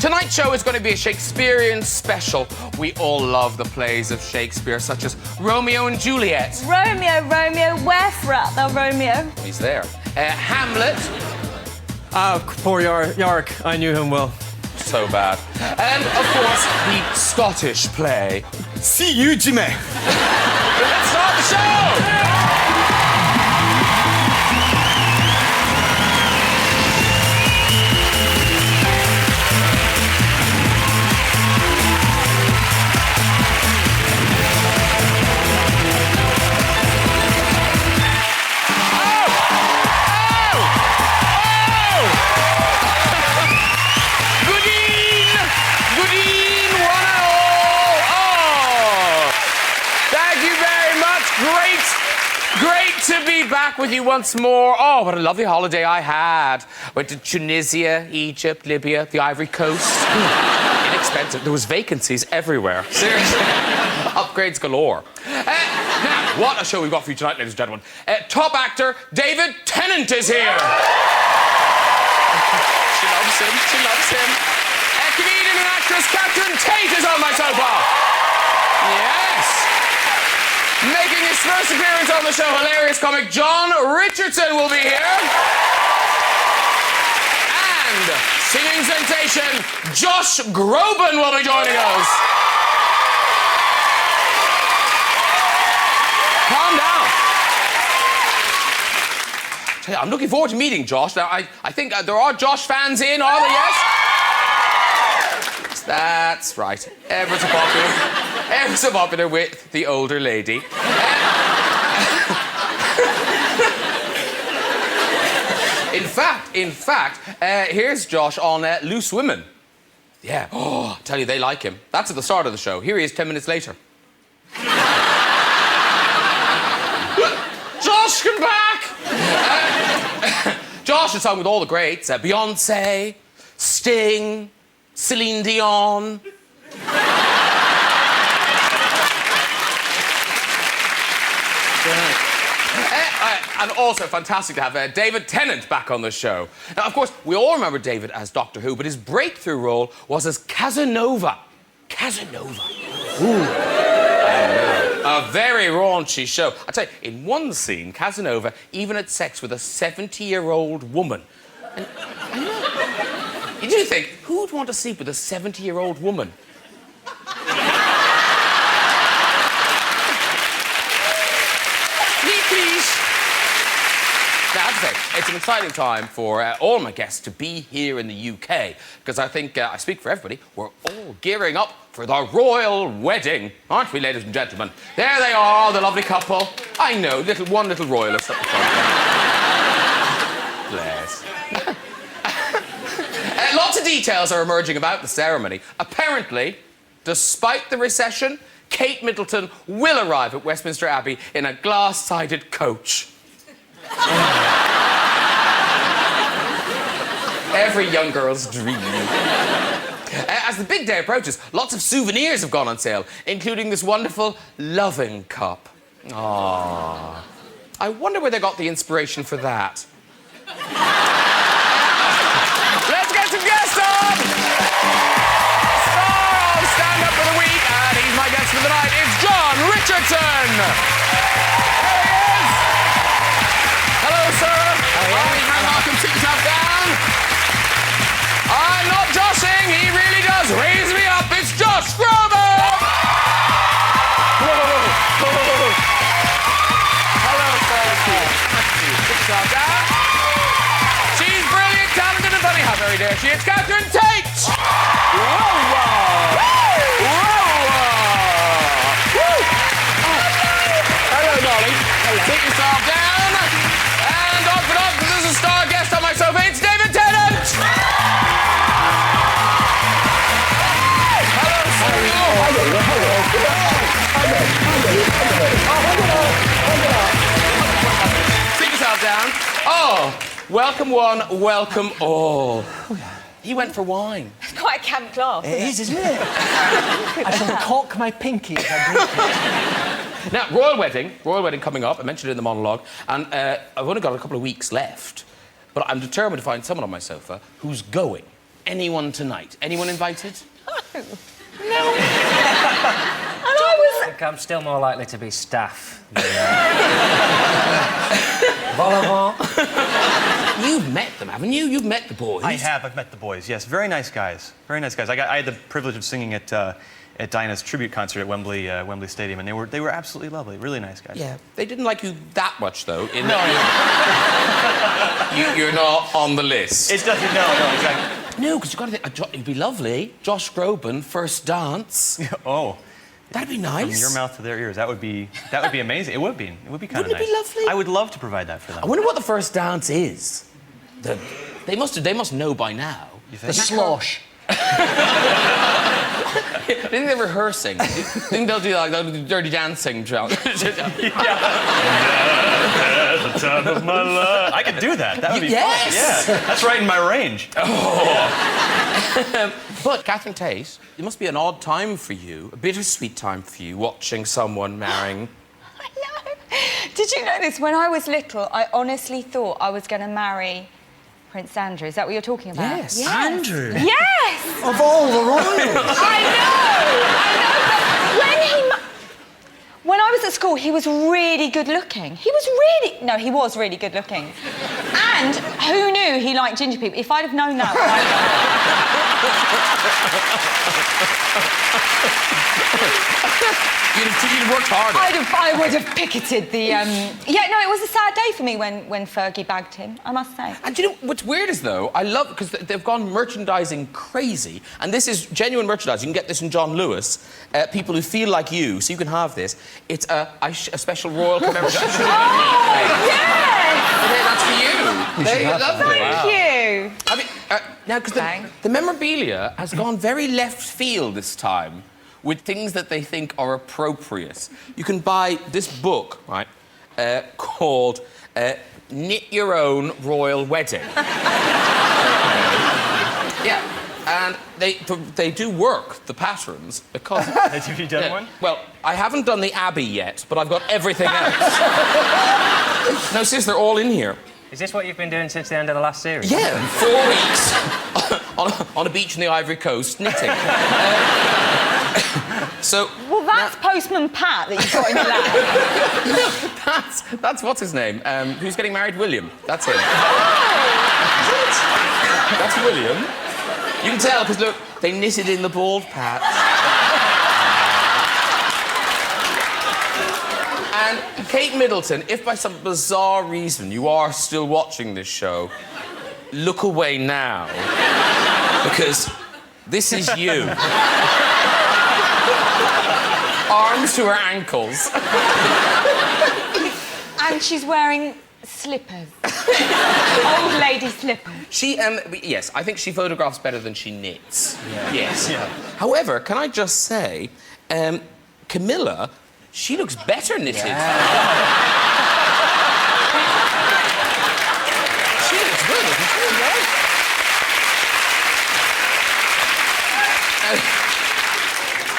Tonight's show is going to be a Shakespearean special. We all love the plays of Shakespeare, such as Romeo and Juliet. Romeo, where art thou, Romeo? He's there. Hamlet. Poor Yark. I knew him well. So bad. And, of course, the Scottish play. See you, Jimmy. Let's start the show! Great to be back with you once more. Oh, what a lovely holiday I had. Went to Tunisia, Egypt, Libya, the Ivory Coast. Inexpensive. There was vacancies everywhere. Seriously. Upgrades galore. Now, what a show we've got for you tonight, ladies and gentlemen. Top actor David Tennant is here. She loves him. She loves him. Comedian and actress Tate is on my sofa. Yes. Making his first appearance on the show, hilarious comic John Richardson will be here. And singing sensation Josh Groban will be joining us. Calm down. Tell you, I'm looking forward to meeting Josh. Now, I think there are Josh fans in, are there, yes? That's right. Ever so popular with the older lady. In fact, here's Josh on Loose Women. Yeah, oh, I tell you, they like him. That's at the start of the show. Here he is 10 minutes later. Josh, come back! Josh has sung with all the greats. Beyonce, Sting, Celine Dion. And also fantastic to have David Tennant back on the show. Now, of course, we all remember David as Doctor Who, but his breakthrough role was as Casanova. Casanova. Ooh. A very raunchy show. I tell you, in one scene, Casanova even had sex with a 70-year-old woman. And you do think, who would want to sleep with a 70-year-old woman? Please. Now, I have to say, it's an exciting time for all my guests to be here in the UK, because I think, I speak for everybody, we're all gearing up for the royal wedding, aren't we, ladies and gentlemen? There they are, the lovely couple. I know, one little royalist up the front. Bless. Lots of details are emerging about the ceremony. Apparently, despite the recession, Kate Middleton will arrive at Westminster Abbey in a glass-sided coach. Every young girl's dream. As the big day approaches, lots of souvenirs have gone on sale, including this wonderful loving cup. Aww. I wonder where they got the inspiration for that. Let's get some guests on! Star of Stand Up for the Week, and he's my guest for the night. It's John Richardson! There he is! Hello, sir. Welcome, sit yourself down. I'm not joshing, he really does raise me up. It's Josh Groban! Hello, sir. Sit yourself down. She's brilliant, talented, and funny. How very dare she? It's Catherine Tate! Whoa, whoa! Hello, darling. Hello. Sit yourself down. And on for dog, this is a star guest on my sofa. It's David Tennant! Hello, sir. Sit yourself down. Oh, welcome one, welcome all. He went for wine. It's quite a camp glass. It is, isn't it? I shall cock my pinky as I drink it. Now, royal wedding coming up. I mentioned it in the monologue, and I've only got a couple of weeks left, but I'm determined to find someone on my sofa who's going. anyone tonight? Anyone invited? No. And I was... I think I'm still more likely to be staff than... Vol au You've met them, haven't you? You've met the boys. I have. I've met the boys. Yes, very nice guys. Very nice guys. I had the privilege of singing at Dinah's tribute concert at Wembley Stadium, and they were absolutely lovely. Really nice guys. Yeah, they didn't like you that much, though. No, You're not on the list. it doesn't. No, exactly. No, because you've got to think, it'd be lovely. Josh Groban, first dance. Oh. That'd be nice. From your mouth to their ears. That would be amazing. It would be. It would be kind of nice. Wouldn't it be lovely? I would love to provide that for them. I wonder what the first dance is. They must know by now. You The think? slosh. I think they're rehearsing. I think they'll do like the Dirty Dancing drill. At the time of my life. I could do that. That would be Yes! fun. Yeah, that's right in my range. But Catherine Tate, it must be an odd time for you, a bittersweet time for you, watching someone marrying. I know. Did you know this? When I was little, I honestly thought I was going to marry Prince Andrew. Is that what you're talking about? Yes. Andrew? Yes! Of all the royals. I know, but when I was at school, he was really good looking. He was really good looking. And who knew he liked ginger people? If I'd have known that, You'd worked harder. I would have picketed the. Yeah, no, it was a sad day for me when Fergie bagged him, I must say. And do you know what's weird is, though, I love, because they've gone merchandising crazy, and this is genuine merchandise. You can get this in John Lewis. People who feel like you, so you can have this. It's a special royal commemoration. Oh, yes! That's for you. They're lovely. Thank you. I mean, now, because the memorabilia has gone very left field this time with things that they think are appropriate. You can buy this book, right, called Knit Your Own Royal Wedding. Yeah, and they do work, the patterns, because... Have you done one? Well, I haven't done the Abbey yet, but I've got everything else. No, sis, they're all in here. Is this what you've been doing since the end of the last series? Yeah, 4 weeks on a beach in the Ivory Coast, knitting. So... Well, that's Postman Pat that you've got in your lap. That's what's his name? Who's getting married? William. That's him. That's William. You can tell, because look, they knitted in the bald patch. And Kate Middleton, if by some bizarre reason you are still watching this show, look away now. Because this is you. Arms to her ankles. And she's wearing slippers. Old lady slippers. She, yes, I think she photographs better than she knits. Yeah. Yes. Yeah. However, can I just say, Camilla, she looks better knitted. Yeah. She looks good. She's doing great.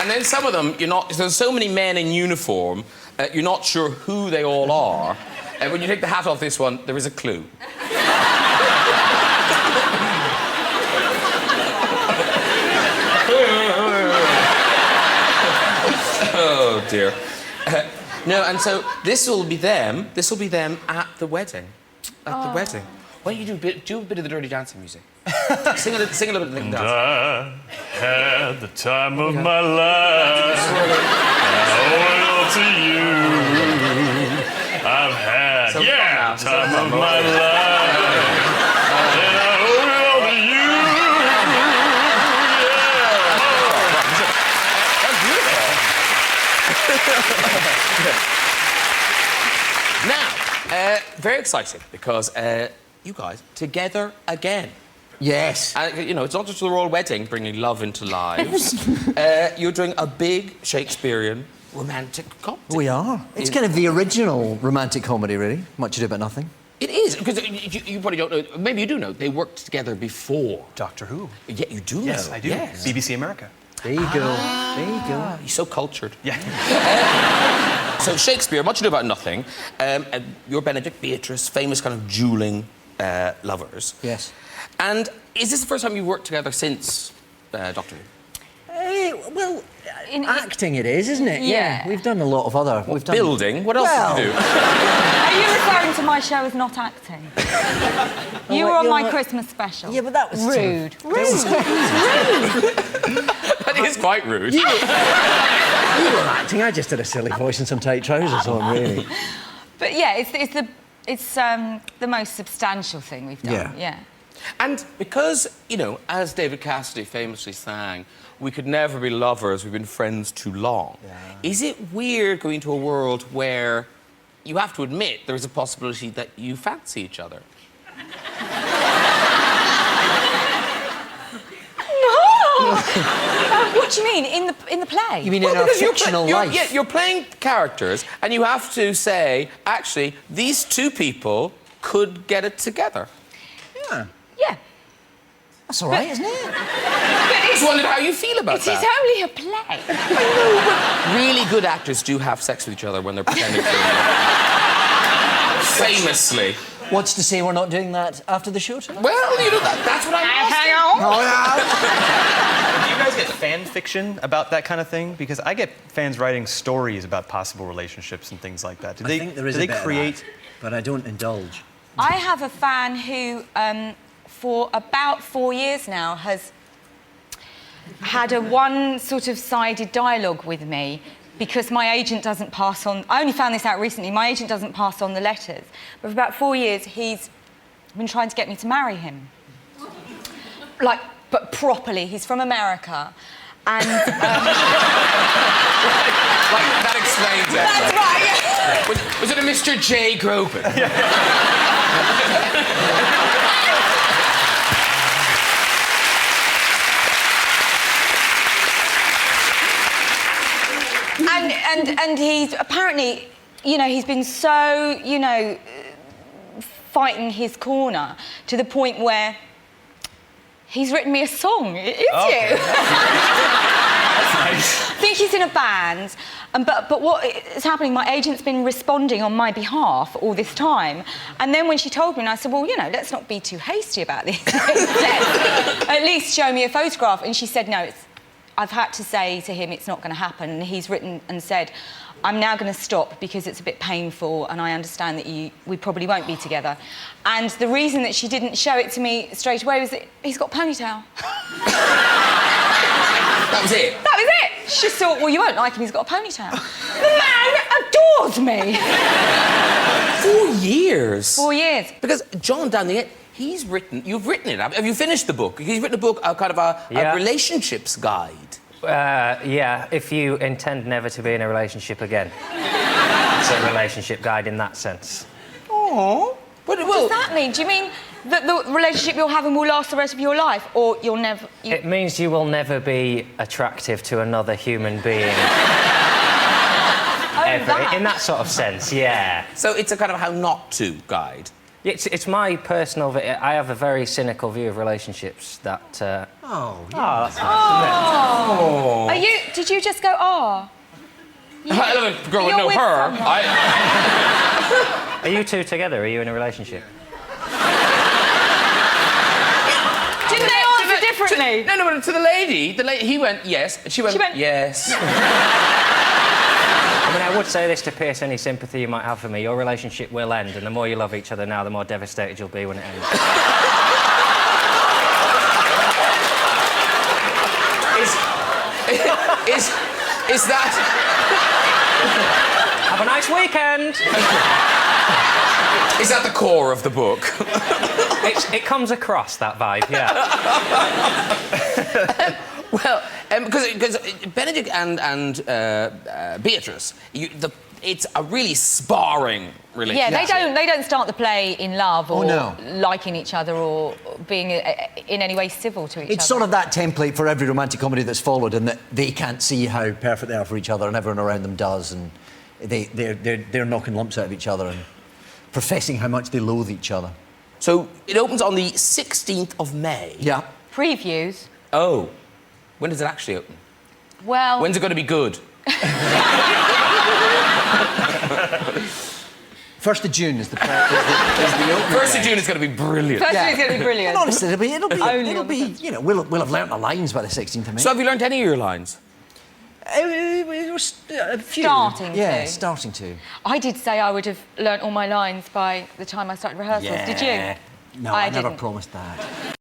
And then some of them, there's so many men in uniform, you're not sure who they all are. And when you take the hat off this one, there is a clue. Oh, dear. No, and so this will be them at the wedding. At the wedding. Why don't you do a bit of the Dirty Dancing music? Sing a little bit of the Dirty Dancing. I had the time of my life. I owe it all to you. I've had the time of my life. And I owe it all to you. Now, very exciting because you guys together again. Yes. It's not just the royal wedding bringing love into lives. You're doing a big Shakespearean romantic comedy. We are. It's kind of the original romantic comedy, really. Much Ado About Nothing. It is, because you probably don't know, maybe you do know, they worked together before. Doctor Who. Yeah, you do know. Yes, I do. Yes. BBC America. There you go. There you go. You're so cultured. Yeah. So Shakespeare, Much Ado About Nothing, you're Benedict, Beatrice, famous kind of dueling lovers. Yes. And is this the first time you've worked together since Doctor Who? Well, acting it is, isn't it? Yeah. We've done a lot of other... We've done... Building? What else did you do? Are you referring to my show as not acting? You were on my not- Christmas special. Yeah, but that was... Rude. That is quite rude. You were acting. I just did a silly voice and some tight trousers on, really. But yeah, it's the most substantial thing we've done. Yeah. And because, you know, as David Cassidy famously sang, we could never be lovers, we've been friends too long. Yeah. Is it weird going to a world where you have to admit there's a possibility that you fancy each other? What do you mean in the play? You mean in our because fictional life? Yeah, you're playing characters, and you have to say, actually, these two people could get it together. Yeah. Yeah. That's all right, isn't it? I just wondered how you feel about It that. is only a play. Really good actors do have sex with each other when they're pretending to. Famously. What's to say we're not doing that after the show tonight? Well, you know, that's what I'm asking. Do you guys get fan fiction about that kind of thing? Because I get fans writing stories about possible relationships and things like that. I think there is do a they bit create? of that, but I don't indulge. I have a fan who, for about 4 years now, has had a one sort of sided dialogue with me because my agent doesn't pass on... I only found this out recently. My agent doesn't pass on the letters. But for about 4 years, he's been trying to get me to marry him. Like, but properly. He's from America. And... Like, that explains it. That's right, yeah. Was it a Mr. J. Groban? And he's apparently, you know, he's been so, you know, fighting his corner to the point where he's written me a song. Is you? I think he's in a band, but what is happening, my agent's been responding on my behalf all this time. And then when she told me, and I said, well, you know, let's not be too hasty about this. At least show me a photograph. And she said, no, I've had to say to him it's not going to happen. And he's written and said, I'm now going to stop because it's a bit painful and I understand that we probably won't be together. And the reason that she didn't show it to me straight away was that he's got a ponytail. That was it? That was it. She just thought, well, you won't like him, he's got a ponytail. The man adores me. 4 years? 4 years. Because John down the end, you've written it. Have you finished the book? He's written a book, kind of a relationships guide. Yeah, if you intend never to be in a relationship again. It's a relationship guide in that sense. Oh. What does that mean? Do you mean that the relationship you're having will last the rest of your life, or you'll never... It means you will never be attractive to another human being. Ever. In that sort of sense, yeah. So it's a kind of how not to guide. It's my personal... I have a very cynical view of relationships that... Oh, yeah. Oh, that's nice, Oh. Did you just go, oh? Yeah. Girl, You're no, with her. someone. Are you two together? Are you in a relationship? Didn't they answer differently? No, but to the lady, he went yes, and she went yes. I mean, I would say this to pierce any sympathy you might have for me. Your relationship will end, and the more you love each other now, the more devastated you'll be when it ends. Is that... Have a nice weekend! Is that the core of the book? It comes across, that vibe, yeah. Well, because Benedict and Beatrice, it's a really sparring relationship. Yeah, they don't start the play in love or no. liking each other or being in any way civil to each other. It's sort of that template for every romantic comedy that's followed, and that they can't see how perfect they are for each other, and everyone around them does, and they're knocking lumps out of each other and professing how much they loathe each other. So it opens on the 16th of May. Yeah. Previews. Oh. When does it actually open? Well... When's it going to be good? 1st of June is the opening. 1st of June is going to be brilliant. First is going to be brilliant. And honestly, it'll be, Only you know, we'll have learnt the lines by the 16th of May. So have you learnt any of your lines? A few. Starting Yeah, to. starting to. I did say I would have learnt all my lines by the time I started rehearsals. Did you? No, I I never didn't. promised that.